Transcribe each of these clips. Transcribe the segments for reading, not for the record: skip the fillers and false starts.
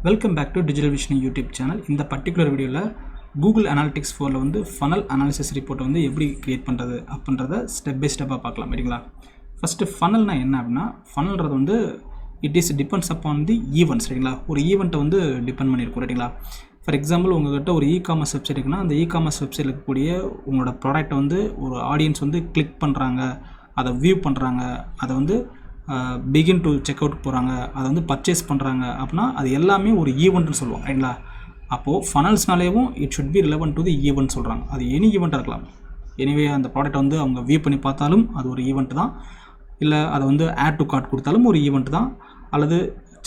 Welcome back to digital vision YouTube channel. இந்த particular வீடியோவில் Google Analytics 4ல் வந்து ஃபனல் அனாலிசிஸ் ரிப்போர்ட்டை வந்து எப்படி கிரியேட் பண்ணுறது அப்படின்றத ஸ்டெப் பை ஸ்டெப்பாக பார்க்கலாம். சரிங்களா? ஃபஸ்ட்டு ஃபனல்னால் என்ன அப்படின்னா, ஃபனல்ன்றது வந்து it is depends upon the events. சரிங்களா? ஒரு ஈவெண்ட்டை வந்து டிபெண்ட் பண்ணியிருக்கும். சரிங்களா? ஃபார் எக்ஸாம்பிள் உங்கள்கிட்ட ஒரு இ-காமர்ஸ் வெப்சைட் இருக்குன்னா, அந்த இ-காமர்ஸ் வெப்சைட்டில் இருக்கக்கூடிய உங்களோட ப்ராடக்ட்டை வந்து ஒரு ஆடியன்ஸ் வந்து கிளிக் பண்ணுறாங்க, அதை வியூ பண்ணுறாங்க, அதை வந்து பிகின் டு செக் அவுட் போகிறாங்க, அதை வந்து பர்ச்சேஸ் பண்ணுறாங்க அப்படின்னா அது எல்லாமே ஒரு ஈவெண்ட்னு சொல்லுவோம். ரைங்களா? அப்போது ஃபனல்ஸ்னாலேயும் it should be relevant to the event சொல்கிறாங்க. அது எனி ஈவெண்ட்டாக இருக்கலாம். எனிவே அந்த ப்ராடக்ட் வந்து அவங்க வியூ பண்ணி பார்த்தாலும் அது ஒரு ஈவெண்ட் தான், இல்லை அதை வந்து ஆட் டு கார்ட் கொடுத்தாலும் ஒரு ஈவெண்ட் தான், அல்லது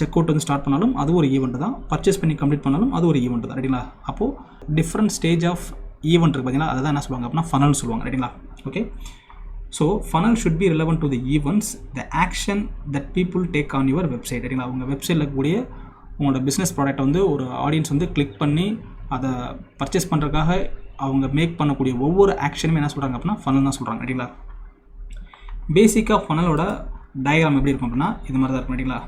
செக் அவுட் வந்து ஸ்டார்ட் பண்ணாலும் அது ஒரு ஈவெண்ட் தான், பர்ச்சேஸ் பண்ணி கம்ப்ளீட் பண்ணாலும் அது ஒரு ஈவெண்ட் தான். ரைங்களா? அப்போது டிஃப்ரெண்ட் ஸ்டேஜ் ஆஃப் ஈவெண்ட் இருக்குது பார்த்தீங்களா, அதை தான் என்ன சொல்லுவாங்க அப்படின்னா ஃபனல்னு சொல்லுவாங்க. ரைங்களா? Okay. So funnel should be relevant to the events, the action that people take on your website. சரிங்களா? உங்கள் வெப்சைட்டில் இருக்கக்கூடிய உங்களோட பிஸ்னஸ் ப்ராடக்ட்டை வந்து ஒரு ஆடியன்ஸ் வந்து கிளிக் பண்ணி அதை பர்ச்சேஸ் பண்ணுறதுக்காக அவங்க மேக் பண்ணக்கூடிய ஒவ்வொரு ஆக்ஷனுமே என்ன சொல்கிறாங்க அப்படின்னா ஃபனல் தான் சொல்கிறாங்க. சரிங்களா? பேசிக்காக ஃபனலோட டயக்ராம் எப்படி இருக்கும் அப்படின்னா இது மாதிரி தான் இருக்கும். சரிங்களா?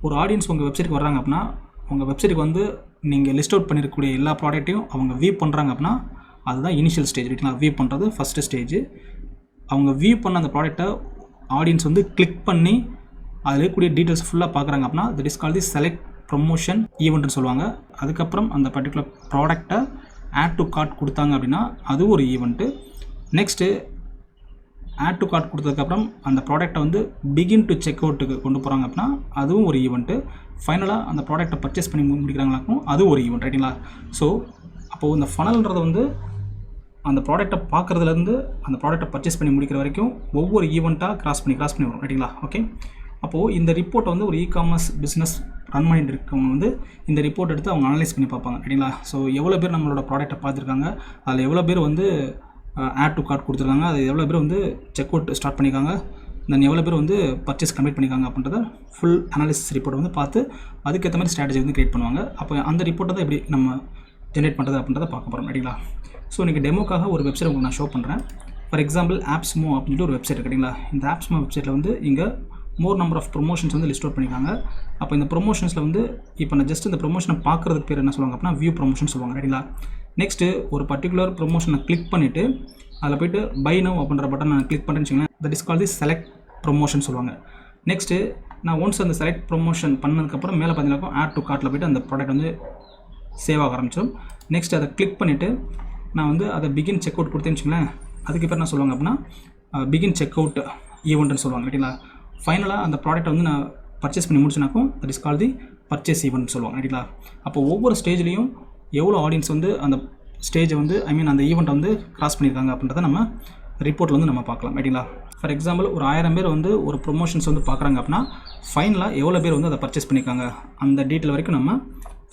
ஒரு ஆடியன்ஸ் உங்கள் வெப்சைட்டுக்கு வர்றாங்க அப்படின்னா, உங்கள் வெப்சைட்டுக்கு வந்து நீங்கள் லிஸ்ட் அவுட் பண்ணியிருக்கக்கூடிய எல்லா ப்ராடக்ட்டையும் அவங்க வியூ பண்ணுறாங்க அப்படின்னா அதுதான் இனிஷியல் ஸ்டேஜ். சரிங்களா? வியூ பண்ணுறது ஃபஸ்ட்டு ஸ்டேஜ். அவங்க வியூ பண்ண அந்த ப்ராடக்ட்டை ஆடியன்ஸ் வந்து கிளிக் பண்ணி அதில் இருக்கக்கூடிய டீட்டெயில்ஸ் ஃபுல்லாக பார்க்குறாங்க அப்படின்னா that is called the select promotion ஈவெண்ட்னு சொல்லுவாங்க. அதுக்கப்புறம் அந்த பர்டிகுலர் ப்ராடக்ட்டை ஆட் டு கார்ட் கொடுத்தாங்க அப்படின்னா அது ஒரு event. Next add to cart கொடுத்ததுக்கப்புறம் அந்த ப்ராடக்ட்டை வந்து பிகின் டு செக் அவுட்டுக்கு கொண்டு போகிறாங்க அப்படின்னா அதுவும் ஒரு ஈவெண்ட்டு. ஃபைனலாக அந்த ப்ராடக்ட்டை பர்ச்சேஸ் பண்ணி முடிக்கிறாங்களாக்கும் அது ஒரு ஈவெண்ட். ரைட்டுங்களா? ஸோ அப்போது இந்த ஃபனல்ன்றது வந்து அந்த ப்ராடக்ட்டை பார்க்குறதுலேருந்து அந்த ப்ராடக்ட்டை பர்ச்சேஸ் பண்ணி முடிக்கிற வரைக்கும் ஒவ்வொரு ஈவெண்ட்டாக கிராஸ் பண்ணி வரும். ரைட்டுங்களா? ஓகே. அப்போது இந்த ரிப்போர்ட்டை வந்து ஒரு இ-காமர்ஸ் பிஸ்னஸ் ரன் பண்ணிட்டு இருக்கவங்க வந்து இந்த ரிப்போர்ட் எடுத்து அவங்க அனலைஸ் பண்ணி பார்ப்பாங்க. ரைட்டுங்களா? ஸோ எவ்வளோ பேர் நம்மளோட ப்ராடக்ட்டை பார்த்துருக்காங்க, அதில் எவ்வளோ பேர் வந்து ஆட் டு கார்ட் கொடுத்துருக்காங்க, அது எவ்வளோ பேர் வந்து செக் அவுட் ஸ்டார்ட் பண்ணியிருக்காங்க, தென் எவ்வளோ பேர் வந்து பர்ச்சேஸ் கம்ப்ளீட் பண்ணியிருக்காங்க அப்படின்றத ஃபுல் அனாலிசிஸ் ரிப்போர்ட்டை வந்து பார்த்து அதுக்கேற்ற மாதிரி ஸ்ட்ராட்டஜி வந்து கிரியேட் பண்ணுவாங்க. அப்போ அந்த ரிப்போர்ட்டை தான் எப்படி நம்ம ஜென்ரேட் பண்ணுறது அப்படின்றத பார்க்க போகிறோம். ரைட்டுங்களா? ஸோ இன்றைக்கி டெமோக்காக ஒரு வெப்சைட் உங்களுக்கு நான் ஷோ பண்ணுறேன். ஃபார் எக்ஸாம்பிள் ஆப்ஸ்மோ அப்படின்ட்டு ஒரு வெப்சைட் இருக்குங்களா? இந்த ஆப்ஸ்மோ வெப்சைட்டில் வந்து இங்கே மோர் நம்பர் ஆஃப் ப்ரொமோஷன்ஸ் வந்து லிஸ்ட் அவுட் பண்ணியிருக்காங்க. அப்போ இந்த ப்ரொமோஷன்ஸில் வந்து இப்போ நான் ஜஸ்ட் இந்த ப்ரொமோஷனை பார்க்குறதுக்கு பேர் என்ன சொல்லுவாங்க அப்படின்னா வியூ ப்ரொமோஷன் சொல்லுவாங்க. ரைட்டுங்களா? நெக்ஸ்ட்டு ஒரு பர்டிகுலர் ப்ரொமோஷனை கிளிக் பண்ணிவிட்டு அதில் போய்ட்டு பை நவ் அப்படின்ற பட்டன் நான் கிளிக் பண்ணுறேன்னு வச்சுக்கோங்களேன், that is call the select promotion சொல்லுவாங்க. நெக்ஸ்ட்டு நான் ஒன்ஸ் அந்த செலக்ட் ப்ரொமோஷன் பண்ணதுக்கப்புறம் மேலே பார்த்தீங்கன்னா ஆட் டு கார்ட்டில் போய்ட்டு அந்த ப்ராடக்ட் வந்து சேவ் ஆக ஆரம்பிச்சிடும். நெக்ஸ்ட் அதை கிளிக் பண்ணிவிட்டு நான் வந்து அதை பிகின் செக் அவுட் கொடுத்தேன்னு வச்சுங்களேன், அதுக்கு பேர் என்ன சொல்லுவாங்க அப்படின்னா பிகின் செக் அவுட் ஈவெண்ட்னு சொல்லுவாங்க. ரைட்டுங்களா? ஃபைனலாக அந்த ப்ராடக்ட்டை வந்து நான் பர்ச்சேஸ் பண்ணி முடிச்சுனாக்கும் that is call the purchase event சொல்லுவாங்க. ரைட்டுங்களா? அப்போ ஒவ்வொரு ஸ்டேஜ்லேயும் எவ்வளோ ஆடியன்ஸ் வந்து அந்த ஸ்டேஜை வந்து அந்த ஈவெண்ட்டை வந்து கிராஸ் பண்ணியிருக்காங்க அப்படின்றத நம்ம ரிப்போர்ட்டில் வந்து நம்ம பார்க்கலாம். ரைட்டுங்களா? ஃபார் எக்ஸாம்பிள் ஒரு 1000 பேர் வந்து ஒரு ப்ரொமோஷன்ஸ் வந்து பார்க்குறாங்க அப்படின்னா ஃபைனலாக எவ்வளோ பேர் வந்து அதை பர்ச்சேஸ் பண்ணியிருக்காங்க அந்த டீட்டெயில் வரைக்கும் நம்ம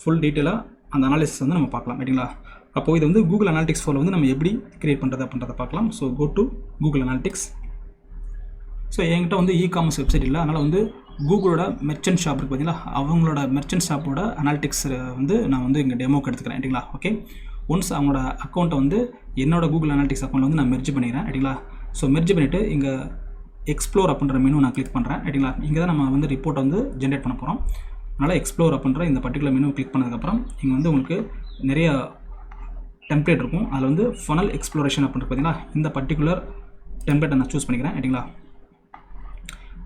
ஃபுல் டீட்டெயிலாக அந்த அனாலிசிஸ் வந்து நம்ம பார்க்கலாம். ரைட்டுங்களா? அப்போது இது வந்து கூகுள் அனாலிட்டிக்ஸ் 4 வந்து நம்ம எப்படி கிரியேட் பண்ணுறது அப்படின்றத பார்க்கலாம். So go to Google Analytics. So என்கிட்ட வந்து இ-காமர்ஸ் வெப்சைட் இல்லை, அதனால் வந்து கூகுளோட மெர்ச்சன்ட் ஷாப் இருக்குது பார்த்தீங்களா, அவங்களோட மெர்ச்சன்ட் ஷாப்போட அனாலிட்டிக்ஸ் வந்து நான் வந்து இங்கே டெமோக்கு எடுத்துக்கிறேன். ரைட்டுங்களா? ஓகே. ஒன்ஸ் அவங்களோட அக்கௌண்ட்டை வந்து என்னோட கூகுள் அனாலிட்டிக்ஸ் அக்கௌண்ட் வந்து நான் மெர்ஜ் பண்ணிக்கிறேன். ரைட்டுங்களா? ஸோ மெர்ஜ் பண்ணிவிட்டு இங்கே எக்ஸ்ப்ளோர் அப்படின்ற மெனு நான் கிளிக் பண்ணுறேன். ரைட்டுங்களா? இங்கே தான் நம்ம வந்து ரிப்போர்ட்டை வந்து ஜென்ரேட் பண்ண போகிறோம். அதனால் எக்ஸ்ப்ளோர் அப்படின்ற இந்த பர்டிகுலர் மெனு கிளிக் பண்ணதுக்கப்புறம் இங்கே வந்து உங்களுக்கு நிறைய டெம்ப்ளேட் இருக்கும். அதில் வந்து ஃபனல் எக்ஸ்ப்ளோரேஷன் அப்படின்றது பார்த்தீங்கன்னா இந்த பர்டிகுலர் டெம்ப்ளேட்டை நான் சூஸ் பண்ணிக்கிறேன். ரைட்டுங்களா?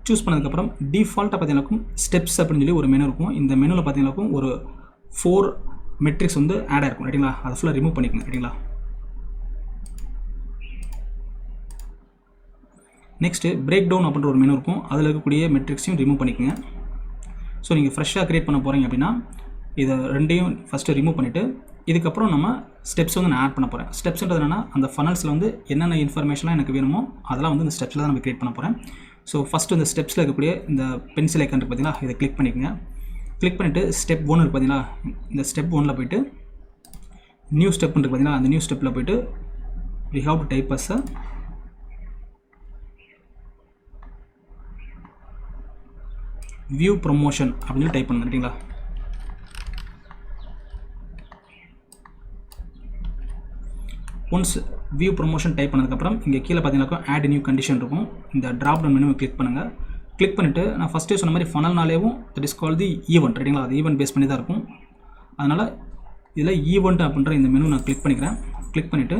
சூஸ் பண்ணதுக்கப்புறம் டிஃபால்ட்டாக பார்த்தீங்கன்னாக்கும் ஸ்டெப்ஸ் அப்படின்னு சொல்லி ஒரு மெனு இருக்கும். இந்த மெனுவில் பார்த்தீங்கன்னாக்கும் ஒரு 4 மெட்ரிக்ஸ் வந்து ஆட் ஆகிருக்கும். ரைட்டுங்களா? அதை ஃபுல்லாக ரிமூவ் பண்ணிக்கோங்க. ரைட்டுங்களா? நெக்ஸ்ட்டு பிரேக் டவுன் அப்படின்ற ஒரு மெனு இருக்கும், அதில் இருக்கக்கூடிய மெட்ரிக்ஸையும் ரிமூவ் பண்ணிக்கோங்க. ஸோ நீங்கள் ஃப்ரெஷ்ஷாக க்ரியேட் பண்ண போகிறீங்க அப்படின்னா இதை ரெண்டையும் ஃபஸ்ட்டு ரிமூவ் பண்ணிவிட்டு இதுக்கப்புறம் நம்ம ஸ்டெப்ஸ் வந்து நான் ஆட் பண்ண போகிறேன். ஸ்டெப்ஸ்ன்றது என்னென்னா அந்த ஃபனல்ஸில் வந்து என்னென்ன இன்ஃபர்மேஷன்லாம் எனக்கு வேணுமோ அதெல்லாம் வந்து இந்த ஸ்டெப்ஸில் தான் நம்ம க்ரியேட் பண்ண போகிறேன். ஸோ ஃபஸ்ட்டு இந்த ஸ்டெப்ஸில் இருக்கக்கூடிய இந்த பென்சில் ஐக்கான் இருக்குது பார்த்தீங்களா, இதை கிளிக் பண்ணிக்கோங்க. கிளிக் பண்ணிவிட்டு ஸ்டெப் 1 இருக்குது பார்த்தீங்களா, இந்த ஸ்டெப் 1ல் போய்ட்டு நியூ ஸ்டெப் இருக்குது பார்த்தீங்களா, அந்த நியூ ஸ்டெப்பில் போய்ட்டு we have to type as view promotion அப்படின்னு டைப் பண்ணுங்க. ரைட்டுங்களா? ஒன்ஸ் வியூ ப்ரொமோஷன் டைப் பண்ணதுக்கப்புறம் இங்கே கீழே பார்த்தீங்கன்னாக்கா ஆட் நியூ கண்டிஷன் இருக்கும். இந்த ட்ராப் டவுன் மெனுவை கிளிக் பண்ணுங்கள். கிளிக் பண்ணிவிட்டு நான் ஃபஸ்ட்டே சொன்ன மாதிரி ஃபனல்னாலேயும் that is call the event. ரைட்டுங்களா? அது ஈவெண்ட் பேஸ் பண்ணி தான் இருக்கும். அதனால் இதில் ஈவெண்ட் அப்படின்ற இந்த மெனு நான் கிளிக் பண்ணிக்கிறேன். கிளிக் பண்ணிவிட்டு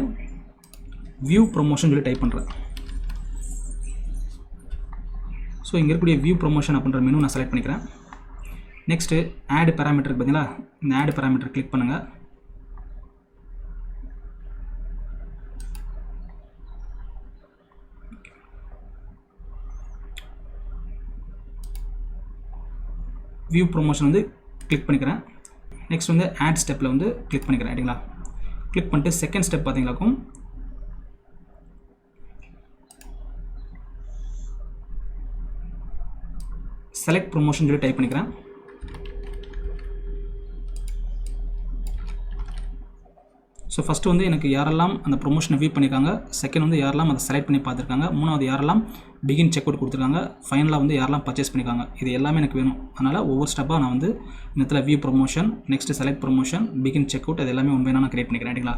வியூ ப்ரொமோஷன் சொல்லி டைப் பண்ணுறேன். ஸோ இங்கே இருக்கக்கூடிய வியூ ப்ரொமோஷன் அப்படின்ற மெனு நான் செலக்ட் பண்ணிக்கிறேன். நெக்ஸ்ட்டு ஆட் பேராமீட்டருக்கு பார்த்தீங்களா, இந்த ஆட் பேராமீட்டர் கிளிக் பண்ணுங்கள். வியூ ப்ரொமோஷன் வந்து கிளிக் பண்ணிக்கிறேன். நெக்ஸ்ட் வந்து ஆட் ஸ்டெப்பில் வந்து கிளிக் பண்ணிக்கிறேன். சரிங்களா, கிளிக் பண்ணிட்டு செகண்ட் ஸ்டெப் பார்த்தீங்களாக்கும் செலக்ட் ப்ரொமோஷன் சொல்லி டைப் பண்ணிக்கிறேன். ஸோ ஃபஸ்ட்டு வந்து எனக்கு யாரெல்லாம் அந்த ப்ரொமோஷனை வியூ பண்ணியிருக்காங்க, செகண்ட் வந்து யாரெல்லாம் அதை செலக்ட் பண்ணி பார்த்துருக்காங்க, மூணாவது யாரெல்லாம் பிகின் செக் அவுட் கொடுத்துருக்காங்க, ஃபைனலாக வந்து யாரெல்லாம் பர்ச்சேஸ் பண்ணியிருக்காங்க, இது எல்லாமே எனக்கு வேணும். அதனால் ஒவ்வொரு ஸ்டெப்பாக நான் வந்து இந்த இடத்துல view promotion, next select promotion, begin check out, அது எல்லாமே ஒன்று நான் கிரியேட் பண்ணிக்கிறேன். சரிங்களா,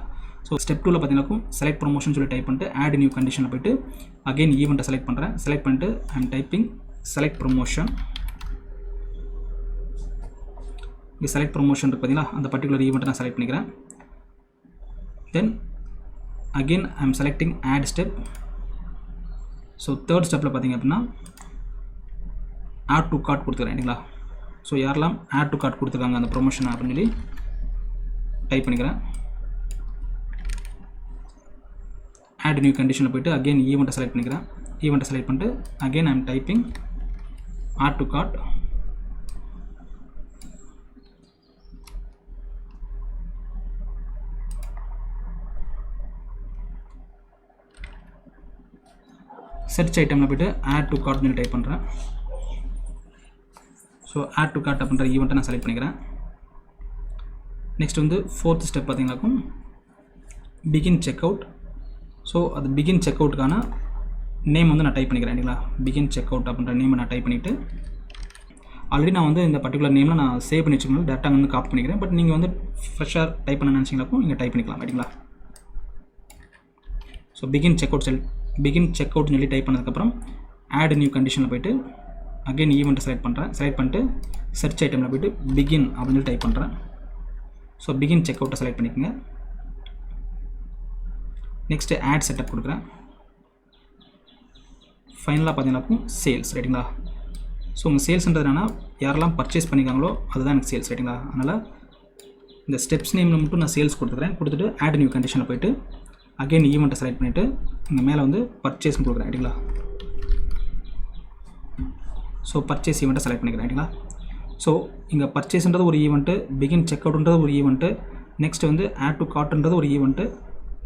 ஸோ ஸ்டெப் 2ல் பார்த்தீங்கன்னாக்கும் செலக்ட் ப்ரொமோஷன் சொல்லி டைப் பண்ணிட்டு ஆட் நியூ கண்டிஷனில் போய்ட்டு அகைன் ஈவெண்ட்டை செலக்ட் பண்ணுறேன். செலக்ட் பண்ணிட்டு ஐ எம் டைப்பிங் செலக்ட் ப்ரொமோஷன். இங்கே செலக்ட் ப்ரொமோஷன் இருக்குது பார்த்தீங்களா, அந்த பர்டிகுலர் ஈவெண்ட்டை நான் செலக்ட் பண்ணிக்கிறேன். தென் again I am selecting add step. So third ஸ்டெப்பில் பார்த்தீங்க அப்படின்னா ஆட் டு கார்ட் கொடுத்துக்கிறேன். சரிங்களா, ஸோ யாரெல்லாம் ஆட் டு கார்ட் கொடுத்துருக்காங்க அந்த ப்ரொமோஷன் அப்படின்னு சொல்லி டைப் பண்ணிக்கிறேன். ஆட் நியூ கண்டிஷனில் போய்ட்டு அகெயின் ஈவெண்ட்டை செலக்ட் பண்ணிக்கிறேன். ஈவெண்ட்டை செலக்ட் பண்ணிட்டு again I am typing add to cart. Search ஐட்டமில் போய்ட்டு ஆட் டு கார்ட் சொல்லி டைப் பண்ணுறேன். ஸோ ஆட் டு கார்ட் அப்படின்ற ஈவெண்ட்டை நான் செலக்ட் பண்ணிக்கிறேன். நெக்ஸ்ட் வந்து ஃபோர்த் ஸ்டெப் பார்த்தீங்கன்னாக்கும் பிகின் செக் அவுட். ஸோ அது பிகின் செக் அவுட்டுக்கான நேம் வந்து நான் டைப் பண்ணிக்கிறேன். சரிங்களா, பிகின் செக் அவுட் அப்படின்ற நேமை நான் டைப் பண்ணிவிட்டு ஆல்ரெடி நான் வந்து இந்த பர்டிகுலர் நேமில் நான் சேவ் பண்ணி வச்சுக்கணும், டேரெக்டாக வந்து காப்பி பண்ணிக்கிறேன். பட் நீங்கள் வந்து ஃப்ரெஷ்ஷாக டைப் பண்ண நினச்சிங்களாக்கும் நீங்கள் டைப் பண்ணிக்கலாம். சரிங்களா, so begin check out check அவுட்னு சொல்லி டைப் பண்ணதுக்கப்புறம் ஆட் நியூ கண்டிஷனில் போய்ட்டு அகைன் ஈவெண்ட்டை செலக்ட் பண்ணுறேன். செலக்ட் பண்ணிட்டு சர்ச் ஐட்டமில் போய்ட்டு பிகின் அப்படின்னு சொல்லி டைப் பண்ணுறேன். ஸோ பிகின் செக் அவுட்டை செலக்ட் பண்ணிக்கோங்க. நெக்ஸ்ட்டு ஆட் செட்டப் கொடுக்குறேன். ஃபைனலாக பார்த்தீங்கன்னாக்கும் சேல்ஸ். ரைட்டுங்களா, ஸோ உங்கள் சேல்ஸ்ன்றது என்னென்னா யாரெல்லாம் பர்ச்சேஸ் பண்ணிக்காங்களோ அதுதான் எனக்கு சேல்ஸ். ரைட்டுங்களா, அதனால் இந்த ஸ்டெப்ஸ் நேமில் மட்டும் நான் சேல்ஸ் கொடுத்துக்கிறேன். கொடுத்துட்டு ஆட் நியூ கண்டிஷனில் போய்ட்டு அகைன் ஈவெண்ட்டை செலக்ட் பண்ணிவிட்டு இங்கே மேலே வந்து பர்ச்சேஸ்னு கொடுக்குறேன். ரைட்டுங்களா, ஸோ பர்ச்சேஸ் ஈவெண்ட்டை செலக்ட் பண்ணிக்கிறேன். ரைட்டுங்களா, ஸோ இங்கே பர்ச்சேஸ்ன்றது ஒரு ஈவெண்ட்டு, பிகின் செக் அவுட்ன்றது ஒரு ஈவெண்ட்டு, நெக்ஸ்ட் வந்து ஆட் டு கார்ட்ன்றது ஒரு ஈவெண்ட்டு,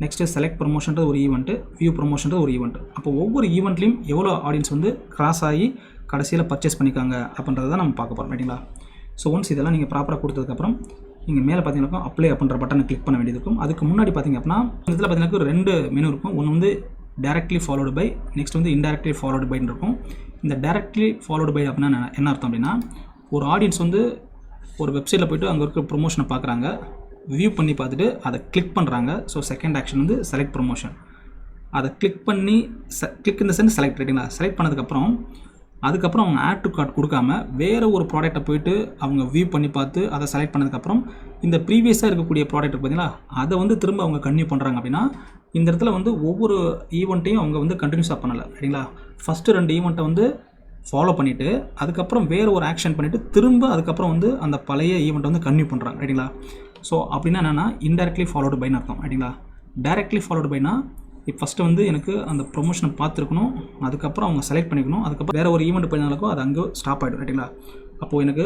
நெக்ஸ்ட்டு செலக்ட் ப்ரொமோஷன்றது ஒரு ஈவெண்ட்டு, வியூ ப்ரொமோஷன்றது ஒரு ஈவெண்ட். அப்போ ஒவ்வொரு ஈவெண்ட்லையும் எவ்வளோ ஆடியன்ஸ் வந்து கிராஸ் ஆகி கடைசியில் பர்ச்சேஸ் பண்ணிக்காங்க அப்படின்றத தான் நம்ம பார்க்க போகிறோம். ரைட்டுங்களா, ஸோ ஒன்ஸ் இதெல்லாம் நீங்கள் ப்ராப்பராக கொடுத்ததுக்கப்புறம் நீங்கள் மேலே பார்த்தீங்கன்னா அப்ளை அப்படின்ற பட்டனை கிளிக் பண்ண வேண்டியது இருக்கும். அதுக்கு முன்னாடி பார்த்தீங்க அப்படின்னா இதில் பார்த்தீங்கன்னா 2 மெனு இருக்கும். ஒன்று வந்து டைரக்ட்லி ஃபாலோடு பை, நெக்ஸ்ட் வந்து இன்டைரக்ட்லி ஃபாலோடு பைன்னு இருக்கும். இந்த டைரக்ட்லி ஃபாலோடு பை அப்படின்னா என்ன அர்த்தம் அப்படின்னா, ஒரு ஆடியன்ஸ் வந்து ஒரு வெப்சைட்டில் போய்ட்டு அங்கே இருக்க ப்ரொமோஷனை பார்க்குறாங்க, வியூ பண்ணி பார்த்துட்டு அதை கிளிக் பண்ணுறாங்க. ஸோ செகண்ட் ஆக்ஷன் வந்து செலக்ட் ப்ரொமோஷன். அதை கிளிக் பண்ணி கிளிக் இந்த சென்ஸ் செலக்ட். ரைட்டுங்களா, செலக்ட் பண்ணதுக்கப்புறம் அதுக்கப்புறம் அவங்க ஆட் டு கார்ட் கொடுக்காம வேறு ஒரு ப்ராடக்ட்டை போய்ட்டு அவங்க வியூ பண்ணி பார்த்து அதை செலக்ட் பண்ணதுக்கப்புறம் இந்த ப்ரீவியஸாக இருக்கக்கூடிய ப்ராடக்ட் பார்த்தீங்களா அதை வந்து திரும்ப அவங்க கன்டினியூ பண்ணுறாங்க. அப்படின்னா இந்த இடத்துல வந்து ஒவ்வொரு ஈவெண்ட்டையும் அவங்க வந்து கண்டினியூஸாக பண்ணலை. சரிங்களா, ஃபஸ்ட்டு 2 ஈவெண்ட்டை வந்து ஃபாலோ பண்ணிவிட்டு அதுக்கப்புறம் வேறு ஒரு ஆக்ஷன் பண்ணிவிட்டு திரும்ப அதுக்கப்புறம் வந்து அந்த பழைய ஈவெண்ட்டை வந்து கன்டினியூ பண்ணுறாங்க. ரைட்டுங்களா, ஸோ அப்படின்னா என்னென்னா இன்டைரக்ட்லி ஃபாலோடு பைன்னு அர்த்தம். ரைட்டுங்களா, டைரக்ட்லி ஃபாலோடு பைனா இப்போ ஃபஸ்ட்டு வந்து எனக்கு அந்த ப்ரொமோஷனை பார்த்துருக்கணும், அதுக்கப்புறம் அவங்க செலக்ட் பண்ணிக்கணும், அதுக்கப்புறம் வேறு ஒரு ஈவெண்ட் பண்ணினாலும் அது அங்கே ஸ்டாப் ஆகிடும். ரைட்டுங்களா, அப்போது எனக்கு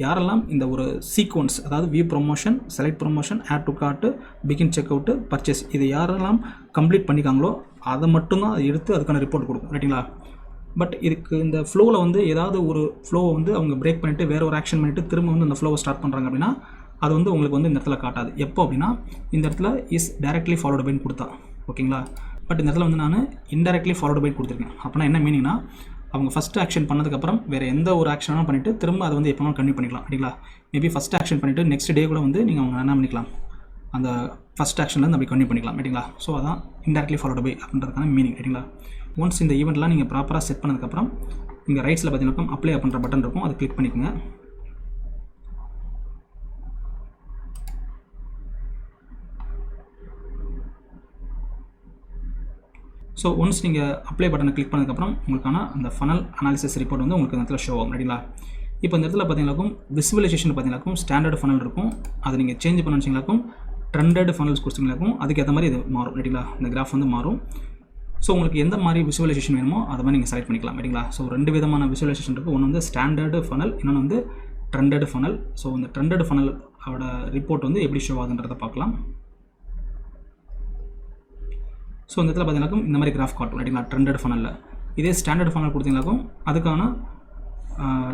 யாரெல்லாம் இந்த ஒரு சீக்வன்ஸ், அதாவது view promotion, select promotion, add to cart, begin checkout, purchase, இது யாரெல்லாம் கம்ப்ளீட் பண்ணிக்காங்களோ அதை மட்டும்தான் எடுத்து அதுக்கான ரிப்போர்ட் கொடுக்கும். ரைட்டுங்களா, பட் இதுக்கு இந்த ஃப்ளோவில் வந்து ஏதாவது ஒரு ஃப்ளோவை வந்து அவங்க பிரேக் பண்ணிவிட்டு வேறு ஒரு ஆக்ஷன் பண்ணிவிட்டு திரும்ப வந்து அந்த ஃப்ளோவை ஸ்டார்ட் பண்ணுறாங்க அப்படின்னா அது வந்து உங்களுக்கு வந்து இந்த இடத்துல காட்டாது. எப்போ அப்படின்னா இந்த இடத்துல இஸ் டைரக்ட்லி ஃபாலோடு பைன்னு கொடுத்தா. ஓகேங்களா, பட் இந்த இடத்துல வந்து நான் இன்டைரக்ட்லி ஃபாலோடு பை கொடுத்துருக்கேன். அப்படின்னா என்ன மீனிங்னா அவங்க ஃபஸ்ட்டு ஆக்ஷன் பண்ணதுக்கப்புறம் வேறு எந்த ஒரு ஆக்ஷனும் பண்ணிவிட்டு திரும்ப அதை வந்து எப்போ கன்டினியூ பண்ணிக்கலாம். சரிங்களா, மேபி ஃபஸ்ட் ஆக்ஷன் பண்ணிவிட்டு நெக்ஸ்ட் டே கூட வந்து நீங்கள் அவங்க என்ன பண்ணிக்கலாம், அந்த ஃபஸ்ட் ஆக்ஷன்லேருந்து அப்படி கன்டினியூ பண்ணிக்கலாம். ரைட்டுங்களா, ஸோ அதான் இன்டைரக்ட்லி ஃபாலோடு பை அப்படின்றதுக்கான மீனிங். ரைட்டுங்களா, ஒன்ஸ் இந்த ஈவெண்ட்லாம் நீங்கள் ப்ராப்பராக செட் பண்ணதுக்கப்புறம் இங்கே ரைட்ஸில் பார்த்தீங்கன்னா அப்ளை அப்படின்ற பட்டன் இருக்கும், அதை கிளிக் பண்ணிக்கோங்க. ஸோ ஒன்ஸ் நீங்கள் அப்ளை பட்டனை கிளிக் பண்ணதுக்கப்புறம் உங்களுக்கான அந்த ஃபனல் அனாலிசிஸ் ரிப்போர்ட் வந்து உங்களுக்கு இந்த இடத்துல ஷோ ஆகும். ரைட்டுங்களா? இப்போ இந்த இடத்துல பார்த்தீங்கன்னாக்கும் விசுவலைசேஷன் பார்த்தீங்கன்னாக்கும் ஸ்டாண்டர்ட் ஃபனல் இருக்கும். அதை நீங்கள் சேஞ்ச் பண்ண வச்சிங்களாக்கும் ட்ரெண்டட் ஃபனல்ஸ் கொடுத்தீங்களாக்கும் அதுக்கேற்ற மாதிரி இது மாறும். ரைட்டுங்களா? இந்த கிராஃப் வந்து மாறும். ஸோ உங்களுக்கு எந்த மாதிரி விசுவலைசேஷன் வேணுமோ அதை மாதிரி நீங்கள் செலக்ட் பண்ணிக்கலாம். ரைட்டுங்களா? ஸோ 2 விதமான விசுவலைசேஷன் இருக்குது. ஒன்று வந்து ஸ்டாண்டர்டு ஃபனல், இன்னொன்று வந்து ட்ரெண்டட் ஃபனல். ஸோ இந்த ட்ரெண்டட் ஃபனல் அவரோட ரிப்போர்ட் வந்து எப்படி ஷோ ஆகுதுன்றதை பார்க்கலாம். ஸோ இந்த இடத்துல பார்த்தீங்கன்னாக்கும் இந்த மாதிரி கிராஃப் காட்டும். ரைட்டுங்களா? ட்ரெண்டட் ஃபனலில். இதே ஸ்டாண்டர்ட் ஃபனல் கொடுத்தீங்கன்னாக்கும் அதுக்கான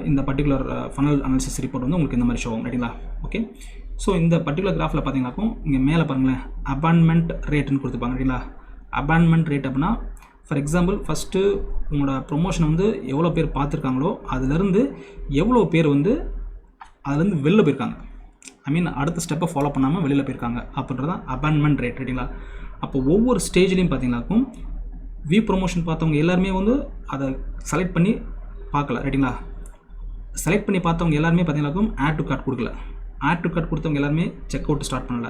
இந்த பர்டிகுலர் ஃபனல் அனாலிசிஸ் ரிப்போர்ட் வந்து உங்களுக்கு இந்த மாதிரி ஷோ ஆகும். ரைட்டுங்களா? ஓகே. ஸோ இந்த பர்டிகுலர் கிராஃபில் பார்த்தீங்கன்னாக்கும் இங்கே மேலே பாருங்களேன், அபான்மெண்ட் ரேட்டுன்னு கொடுத்துருப்பாங்க. ரைட்டுங்களா? அபான்மெண்ட் ரேட் அப்படின்னா ஃபார் எக்ஸாம்பிள் ஃபஸ்ட்டு உங்களோட ப்ரொமோஷன் வந்து எவ்வளோ பேர் பார்த்துருக்காங்களோ அதுலேருந்து எவ்வளோ பேர் வந்து அதுலேருந்து வெளில போயிருக்காங்க, ஐ மீன் அடுத்த ஸ்டெப்பை ஃபாலோ பண்ணாமல் வெளியில் போயிருக்காங்க அப்படின்றது தான் அபான்மெண்ட் ரேட். ரைட்டுங்களா? அப்போ ஒவ்வொரு ஸ்டேஜ்லேயும் பார்த்தீங்கன்னாக்கும் வியூ ப்ரொமோஷன் பார்த்தவங்க எல்லாருமே வந்து அதை செலக்ட் பண்ணி பார்க்கல. ரைட்டுங்களா? செலக்ட் பண்ணி பார்த்தவங்க எல்லாருமே பார்த்தீங்கன்னாக்கும் ஆட் டு கார்ட் கொடுக்கல. ஆட் டு கார்ட் கொடுத்தவங்க எல்லாருமே செக் அவுட் ஸ்டார்ட் பண்ணல.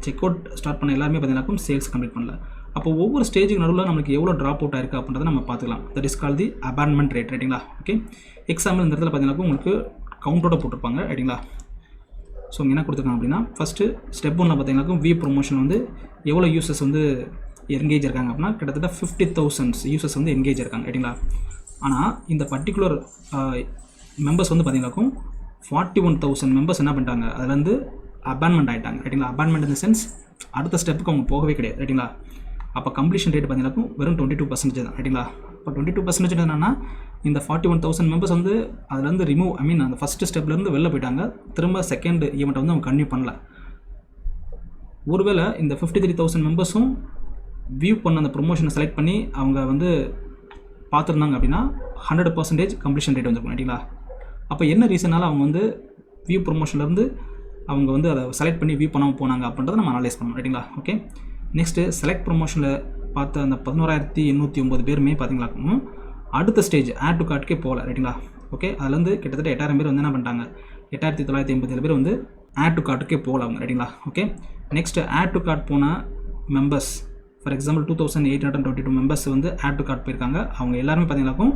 செக் அவுட் ஸ்டார்ட் பண்ண எல்லாருமே பார்த்தீங்கன்னாக்கும் சேல்ஸ் கம்ப்ளீட் பண்ணல. அப்போ ஒவ்வொரு ஸ்டேஜுக்கு நடுவில் நம்மளுக்கு எவ்வளோ ட்ராப் அவுட் ஆயிருக்கு அப்படின்றத நம்ம பார்த்துக்கலாம். That is call the abandonment rate. ரைட்டுங்களா? ஓகே. எக்ஸாம்பிள் இந்த இடத்துல பார்த்தீங்கன்னாக்கும் உங்களுக்கு கவுண்டோட போட்டிருப்பாங்க. ரைட்டுங்களா? ஸோ இங்கே என்ன கொடுத்துருக்காங்க அப்படின்னா ஃபஸ்ட்டு ஸ்டெப் 1ல் பார்த்தீங்கன்னாக்கும் வியூ ப்ரொமோஷன் வந்து எவ்வளோ யூசர்ஸ் வந்து என்கேஜ் இருக்காங்க அப்படின்னா கிட்டத்தட்ட 50,000 யூசர்ஸ் வந்து என்கேஜ் இருக்காங்க. ரைட்டுங்களா? ஆனால் இந்த பர்டிகுலர் மெம்பர்ஸ் வந்து பார்த்தீங்கன்னாக்கும் 41,000 மெம்பர்ஸ் என்ன பண்ணிட்டாங்க, அதில் வந்து அபான்மெண்ட் ஆகிட்டாங்க. ரைட்டுங்களா? அபான்மெண்ட் இந்த சென்ஸ் அடுத்த ஸ்டெப்புக்கு அவங்க போகவே கிடையாது. ரைட்டுங்களா? அப்போ கம்ப்ளீஷன் ரேட் பார்த்தீங்கன்னாக்கும் வெறும் 22% தான். ரைட்டுங்களா? இப்போ 22% என்னன்னா இந்த 41,000 மெம்பர்ஸ் வந்து அதுலேருந்து ரிமூவ், ஐ மீன் அந்த ஃபஸ்ட்டு ஸ்டெப்லேருந்து வெளில போயிட்டாங்க. திரும்ப செகண்ட் ஈவெண்ட்டை வந்து அவங்க கன்டினியூ பண்ணல. ஒருவேளை இந்த 53,000 மெம்பர்ஸும் வியூ பண்ண அந்த ப்ரொமோஷனை செலக்ட் பண்ணி அவங்க வந்து பார்த்துருந்தாங்க அப்படின்னா 100% கம்ப்ளீஷன் ரேட் வந்துருக்கும். ரைட்டுங்களா? அப்போ என்ன ரீசனால் அவங்க வந்து வியூ ப்ரொமோஷன்லேருந்து அவங்க வந்து அதை செலக்ட் பண்ணி வியூ பண்ணாமல் போனாங்க அப்படின்றத நம்ம அனலைஸ் பண்ணணும். ரைட்டுங்களா? ஓகே. நெக்ஸ்ட்டு செலக்ட் ப்ரொமோஷனில் பார்த்த அந்த 11,809 பேருமே பார்த்தீங்களாக்கும் அடுத்த ஸ்டேஜ் ஆட் டு கார்ட்டுக்கே போகல. ரைட்டுங்களா? ஓகே. அதுலேருந்து கிட்டத்தட்ட 8,000 பேர் வந்து என்ன பண்ணிட்டாங்க, 8,987 பேர் வந்து ஆட் டு கார்ட்டுக்கே போகல அவங்க. ரைட்டுங்களா? Okay. Next add to card போன மெம்பர்ஸ் ஃபார் எக்ஸாம்பிள் 2,822 மெம்பர்ஸ் வந்து ஆட் டு கார்ட் போயிருக்காங்க. அவங்க எல்லாருமே பார்த்தீங்கன்னாக்கும்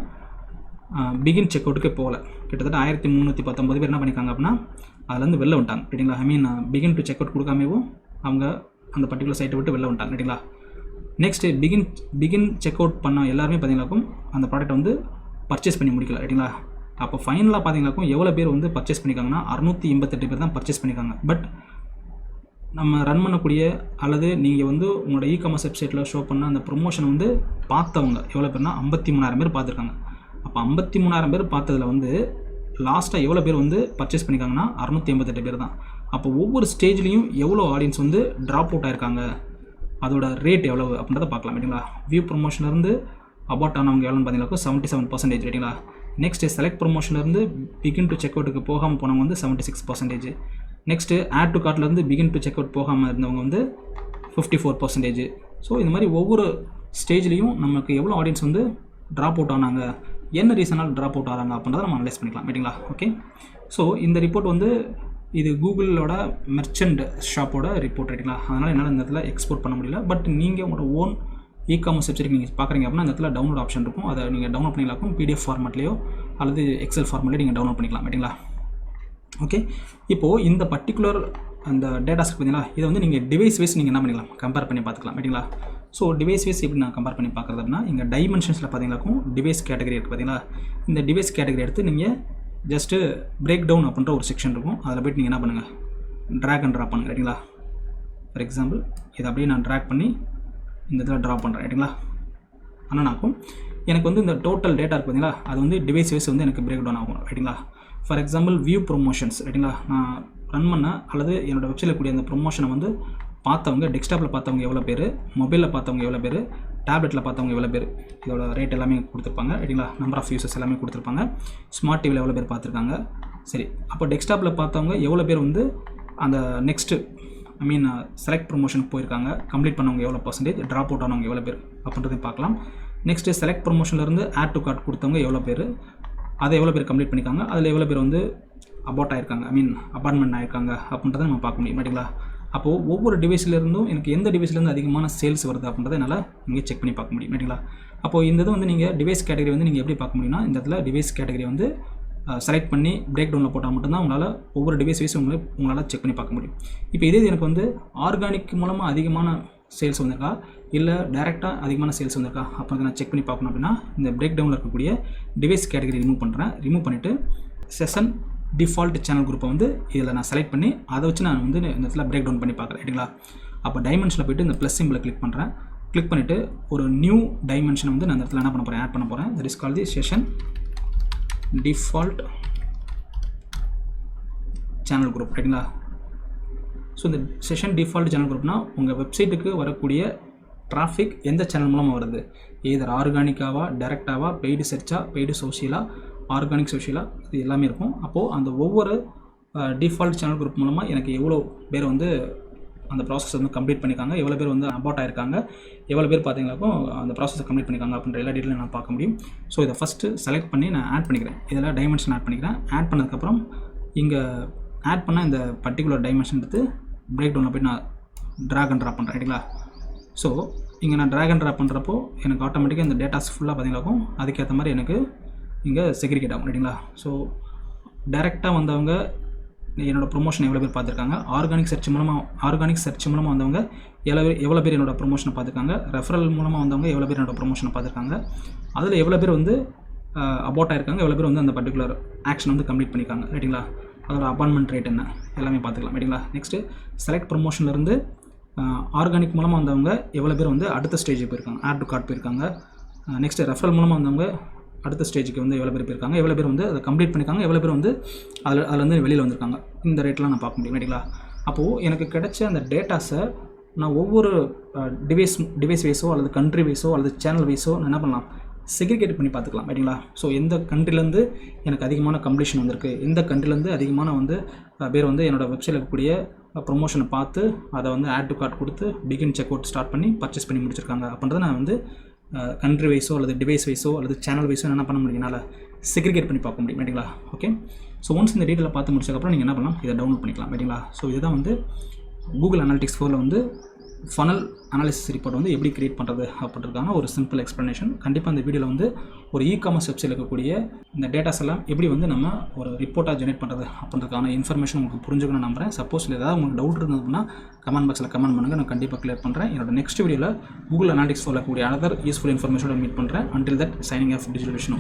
பிகின் செக் அவுட்டுக்கே போகல. கிட்டத்தட்ட 1,319 பேர் என்ன பண்ணியிருக்காங்க அப்படின்னா அதுலேருந்து வெளில வந்துட்டாங்க. ரைட்டுங்களா? ஐ மீன் பிகின் டு செக் அவுட் கொடுக்காமவும் அவங்க அந்த பர்டிகுலர் சைட்டை விட்டு வெளில வந்துட்டாங்க. ரைட்டுங்களா? நெக்ஸ்ட்டு பிகின் செக் அவுட் பண்ண எல்லாருமே பார்த்தீங்கன்னாக்கும் அந்த ப்ராடக்ட் வந்து பர்ச்சேஸ் பண்ணி முடிக்கல. ரைட்டுங்களா? அப்போ ஃபைனலாக பார்த்தீங்கன்னாக்கும் எவ்வளோ பேர் வந்து பர்ச்சேஸ் பண்ணியிருக்காங்கன்னா 688 பேர் தான் பர்ச்சேஸ் பண்ணியிருக்காங்க. பட் நம்ம ரன் பண்ணக்கூடிய அல்லது நீங்கள் வந்து உங்களோட இ-காமர்ஸ் வெப்சைட்டில் ஷோ பண்ண அந்த ப்ரொமோஷன் வந்து பார்த்தவங்க எவ்வளோ பேர்னா 53,000 பேர் பார்த்துருக்காங்க. அப்போ 53,000 பேர் பார்த்ததில் வந்து லாஸ்ட்டாக எவ்வளோ பேர் வந்து பர்ச்சேஸ் பண்ணியிருக்காங்கன்னா 688 பேர் தான். அப்போ ஒவ்வொரு ஸ்டேஜ்லேயும் எவ்வளோ ஆடியன்ஸ் வந்து ட்ராப் அவுட் ஆயிருக்காங்க, அதோட ரேட் எவ்வளவு அப்படின்றத பார்க்கலாம். ரைட்டுங்களா? வியூ ப்ரொமோஷன்லேருந்து அபார்ட் ஆனவங்க எவ்வளோன்னு பார்த்தீங்கன்னாக்கும் 77%. ரைட்டுங்களா? நெக்ஸ்ட்டு செலக்ட் ப்ரொமோஷன்லேருந்து பிகின் டு செக் அவுட்டுக்கு போகாமல் போனவங்க வந்து 76%. நெக்ஸ்ட்டு ஆட் டு கார்ட்லேருந்து பிகின் டு செக் அவுட் போகாமல் இருந்தவங்க வந்து 54%. ஸோ இந்த மாதிரி ஒவ்வொரு ஸ்டேஜ்லேயும் நமக்கு எவ்வளோ ஆடியன்ஸ் வந்து ட்ராப் அவுட் ஆனாங்க, என்ன ரீசனால் ட்ராப் அவுட் ஆகிறாங்க அப்படின்றத நம்ம அனலைஸ் பண்ணிக்கலாம். ரைட்டுங்களா? ஓகே. ஸோ இந்த ரிப்போர்ட் வந்து இது கூகுளோட மெர்ச்சன்ட் ஷாப்போட ரிப்போர்ட். ரைட்டுங்களா? அதனால் என்னால் இந்த இடத்துல எக்ஸ்போர்ட் பண்ண முடியல. பட் நீங்கள் உங்களோட ஓன் இ-காமர்ஸ் வெப்சைட் நீங்கள் பார்க்குறீங்க அப்படின்னா இந்த இடத்துல டவுன்லோட் ஆப்ஷன் இருக்கும். அதை நீங்கள் டவுன்லோட் பண்ணிக்கலாக்கும் PDF ஃபார்மேட்லேயோ அல்லது எக்ஸல் ஃபார்மேட்லேயோ நீங்கள் டவுன்லோட் பண்ணிக்கலாம். ரைட்டுங்களா? ஓகே. இப்போது இந்த பர்டிகுலர் அந்த டேட்டாஸ்க்கு பார்த்தீங்களா, இதை வந்து நீங்கள் டிவைஸ் வைஸ் நீங்கள் என்ன பண்ணிக்கலாம், கம்பேர் பண்ணி பார்த்துக்கலாம். ரைட்டுங்களா? ஸோ டிவைஸ் வைஸ் எப்படி நான் கம்பேர் பண்ணி பார்க்குறது அப்படின்னா இங்கே டைமென்ஷன்ஸில் பார்த்தீங்கன்னாக்கும் டிவைஸ் கேட்டகரி இருக்குது. பார்த்தீங்களா? இந்த டிவைஸ் கேட்டகரி எடுத்து நீங்கள் ஜஸ்ட்டு பிரேக் டவுன் அப்படின்ற ஒரு செக்ஷன் இருக்கும். அதில் போய்ட்டு நீங்கள் என்ன பண்ணுங்கள், ட்ராக் அண்ட் ட்ராப் பண்ணுங்கள். ரைட்டுங்களா? ஃபார் எக்ஸாம்பிள் இதை அப்படியே நான் ட்ராக் பண்ணி இந்த இதில் ட்ராப் பண்ணுறேன். ரைட்டுங்களா? ஆனால் ஆகும் எனக்கு வந்து இந்த டோட்டல் டேட்டா இருக்குது பார்த்தீங்களா, அது வந்து டிவைஸ் வைஸ் வந்து எனக்கு பிரேக் டவுன் ஆகும். ரைட்டுங்களா? For example view promotions. ரைட்டுங்களா? நான் ரன் பண்ண அல்லது என்னோடய வெப்சைட்டில் கூடிய அந்த ப்ரொமோஷனை வந்து பார்த்தவங்க, டெஸ்க்டாப்பில் பார்த்தவங்க எவ்வளோ பேர், மொபைலில் பார்த்தவங்க எவ்வளோ பேர், டேப்லெட்டில் பார்த்தவங்க எவ்வளோ பேர், இதோட ரேட் எல்லாமே கொடுத்துருப்பாங்க. ரைட்டுங்களா? நம்பர் ஆஃப் யூசர்ஸ் எல்லாமே கொடுத்துருப்பாங்க. ஸ்மார்ட் டிவியில் எவ்வளோ பேர் பார்த்துருக்காங்க. சரி, அப்போ டெஸ்க்டாப்பில் பார்த்தவங்க எவ்வளோ பேர் வந்து அந்த நெக்ஸ்ட்டு ஐ மீன் செலக்ட் ப்ரொமோஷனுக்கு போயிருக்காங்க, கம்ப்ளீட் பண்ணவங்க எவ்வளோ பர்சன்டேஜ், ட்ராப் அவுட் ஆனவங்க எவ்வளோ பேர் அப்படின்றதையும் பார்க்கலாம். நெக்ஸ்ட்டு செலக்ட் ப்ரொமோஷன்லேருந்து ஆட் டு கார்ட் கொடுத்தவங்க எவ்வளோ பேர், அதை எவ்வளோ பேர் கம்ப்ளீட் பண்ணியிருக்காங்க, அதில் எவ்வளோ பேர் வந்து அபார்ட் ஆயிருக்காங்க, ஐ மீன் அபார்ட்மெண்ட் ஆயிருக்காங்க அப்படின்றத நம்ம பார்க்க முடியும். ரைட்டுங்களா? அப்போது ஒவ்வொரு டிவைஸ்லேருந்தும் எனக்கு எந்த டிவைஸ்லேருந்து அதிகமான சேல்ஸ் வருது அப்படின்றத என்னால் இங்கே செக் பண்ணி பார்க்க முடியும் ரைட்டுங்களா. அப்போது இந்த இது வந்து நீங்கள் டிவைஸ் கேட்டகரி வந்து நீங்கள் எப்படி பார்க்க முடியும்னா, இந்த இடத்துல டிவைஸ் கேட்டகரி வந்து செலக்ட் பண்ணி பிரேக் டவுனில் போட்டால் மட்டும்தான் உங்களால் ஒவ்வொரு டிவைஸ் வைஸும் உங்களால் செக் பண்ணி பார்க்க முடியும். இப்போ இதே எனக்கு வந்து ஆர்கானிக் மூலமாக அதிகமான சேல்ஸ் வந்திருக்கா இல்லை டைரெக்டாக அதிகமான சேல்ஸ் வந்திருக்கா அப்படின்றத நான் செக் பண்ணி பார்க்கணும் அப்படின்னா இந்த பிரேக் டவுனில் இருக்கக்கூடிய டிவைஸ் கேட்டகரி ரிமூவ் பண்ணுறேன். ரிமூவ் பண்ணிவிட்டு செஷன் டிஃபால்ட் சேனல் குரூப்பை வந்து இதில் நான் செலக்ட் பண்ணி அதை வச்சு நான் வந்து இந்த இடத்துல பிரேக் டவுன் பண்ணி பார்க்குறேன் ரைட்டுங்களா. அப்போ டைமென்ஷனில் போய்ட்டு இந்த ப்ளஸ் சிம்பிளை கிளிக் பண்ணுறேன். கிளிக் பண்ணிவிட்டு ஒரு நியூ டைமென்ஷன் வந்து நான் இந்த இடத்துல என்ன பண்ண போகிறேன், ஆட் பண்ண போகிறேன். That is call the session default channel group ரைட்டுங்களா. ஸோ இந்த செஷன் டிஃபால்ட் சேனல் குரூப்னா உங்கள் வெப்சைட்டுக்கு வரக்கூடிய டிராஃபிக் எந்த சேனல் மூலமாக வருது, either ஆர்கானிக்காவா, டைரெக்டாவா, பெய்டு சர்ச்சா, பெய்டு சோஷியலாக, ஆர்கானிக் சோஷியலாக, இது எல்லாமே இருக்கும். அப்போது அந்த ஒவ்வொரு டிஃபால்ட் சேனல் குரூப் மூலமாக எனக்கு எவ்வளோ பேர் வந்து அந்த ப்ராசஸ் வந்து கம்ப்ளீட் பண்ணியிருக்காங்க, எவ்வளோ பேர் வந்து அபார்ட் ஆகிருக்காங்க, எவ்வளோ பேர் பார்த்தீங்கன்னாக்கோ அந்த ப்ராசஸை கம்ப்ளீட் பண்ணியிருக்காங்க அப்படின்ற எல்லா டீட்டெயிலும் நான் பார்க்க முடியும். ஸோ இதை ஃபஸ்ட்டு செலக்ட் பண்ணி நான் ஆட் பண்ணிக்கிறேன். இதில் டைமென்ஷன் ஆட் பண்ணிக்கிறேன். ஆட் பண்ணதுக்கப்புறம் இங்கே ஆட் பண்ண இந்த பர்டிகுலர் டைமென்ஷன் எடுத்து பிரேக் டவுனில் போய் நான் ட்ராக் அண்ட் ட்ராப் பண்ணுறேன் ரைட்டுங்களா. ஸோ இங்கே நான் ட்ராக் அண்ட் ட்ராப் பண்ணுறப்போ எனக்கு ஆட்டோமேட்டிக்காக இந்த டேட்டாஸ் ஃபுல்லாக பார்த்தீங்கன்னாக்கும் அதுக்கேற்ற மாதிரி எனக்கு இங்கே செக்ரிகேட் ஆகும் ரைட்டுங்களா. ஸோ டைரெக்டாக வந்தவங்க என்னோடய ப்ரொமோஷன் எவ்வளோ பேர் பார்த்துருக்காங்க, ஆர்கானிக் சர்ச் மூலமாக வந்தவங்க எவ்வளோ பேர் என்னோடய ப்ரொமோஷனை பார்த்துருக்காங்க, ரெஃபரல் மூலமாக வந்தவங்க எவ்வளோ பேர் என்னோடய ப்ரொமோஷனை பார்த்துருக்காங்க, அதில் எவ்வளோ பேர் வந்து அபார்ட் ஆகிருக்காங்க, எவ்வளோ பேர் வந்து அந்த பர்டிகுலர் ஆக்ஷன் வந்து கம்ப்ளீட் பண்ணியிருக்காங்க ரைட்டுங்களா. அதோட அப்பாயின்மெண்ட் ரேட் என்ன எல்லாமே பார்த்துக்கலாம் ரைட்டுங்களா. நெக்ஸ்ட்டு செலக்ட் ப்ரொமோஷன்லேருந்து ஆர்கானிக் மூலமாக வந்தவங்க எவ்வளோ பேர் வந்து அடுத்த ஸ்டேஜுக்கு போயிருக்காங்க, ஆட் டு கார்ட் போயிருக்காங்க. நெக்ஸ்ட்டு ரெஃபரல் மூலமாக வந்தவங்க அடுத்த ஸ்டேஜுக்கு வந்து எவ்வளோ பேர் போயிருக்காங்க, எவ்வளோ பேர் வந்து அதை கம்ப்ளீட் பண்ணியிருக்காங்க, எவ்வளோ பேர் வந்து அதில் வந்து வெளியில் வந்திருக்காங்க. இந்த ரேட்லாம் நான் பார்க்க முடியும் ரைட்டுங்களா. அப்போது எனக்கு கிடைச்ச அந்த டேட்டாஸை நான் ஒவ்வொரு டிவைஸ் வைஸோ அல்லது கண்ட்ரி வைஸோ அல்லது சேனல் வைஸோ நான் என்ன பண்ணலாம், செக்ரிகேட் பண்ணி பார்த்துக்கலாம் ரைட்டுங்களா. ஸோ எந்த கண்ட்ரிலேருந்து எனக்கு அதிகமான கம்ப்ளீஷன் வந்திருக்கு, எந்த கண்ட்ரிலேருந்து அதிகமான வந்து பேர் வந்து என்னோடய வெப்சைட்டில் இருக்கக்கூடிய ப்ரொமோஷனை பார்த்து அதை வந்து ஆட் டு கார்ட் கொடுத்து பிகின் செக் அவுட் ஸ்டார்ட் பண்ணி பர்ச்சேஸ் பண்ணி முடிச்சிருக்காங்க அப்படின்றத நான் வந்து கண்ட்ரி வைஸோ அல்லது டிவைஸ் வைஸோ அல்லது சேனல் வைஸோ என்ன பண்ண முடியும், என்னால் செக்ரிகேட் பண்ணி பார்க்க முடியும் ரைட்டுங்களா. ஓகே, ஸோ ஒன்ஸ் இந்த டீட்டெயிலை பார்த்து முடிச்சதுக்கப்புறம் நீங்கள் என்ன பண்ணலாம், இதை டவுன்லோட் பண்ணிக்கலாம் ரைட்டுங்களா. ஸோ இதுதான் வந்து கூகுள் அனாலிட்டிக்ஸ் 4ல் வந்து ஃபனல் அனாலிசிஸ் ரிப்போர்ட் வந்து எப்படி கிரியேட் பண்ணுறது அப்படின்றதுக்கான ஒரு சிம்பிள் எக்ஸ்ப்ளனேஷன். கண்டிப்பாக இந்த வீடியோவில் வந்து ஒரு இ-காமர்ஸ் வெப்சைட்டில் இருக்கக்கூடிய இந்த டேட்டாஸ் எல்லாம் எப்படி வந்து நம்ம ஒரு ரிப்போர்ட்டாக ஜெனரேட் பண்ணுறது அப்படின்றதுக்கான இன்ஃபர்மேஷன் உங்களுக்கு புரிஞ்சுக்கணும்னு நம்புறேன். சப்போஸ் ஏதாவது உங்களுக்கு டவுட் இருந்ததுன்னா கமெண்ட் பாக்ஸில் கமெண்ட் பண்ணுங்கள், நான் கண்டிப்பாக கிளியர் பண்ணுறேன். என்னோட நெக்ஸ்ட் வீடியோவில் கூகுள் அனாலிட்டிக்ஸ் சொல்லக்கூடிய அதர் யூஸ்ஃபுல் இன்ஃபர்மேஷனோட மீட் பண்ணுறேன். Until that signing off digital Vishnu.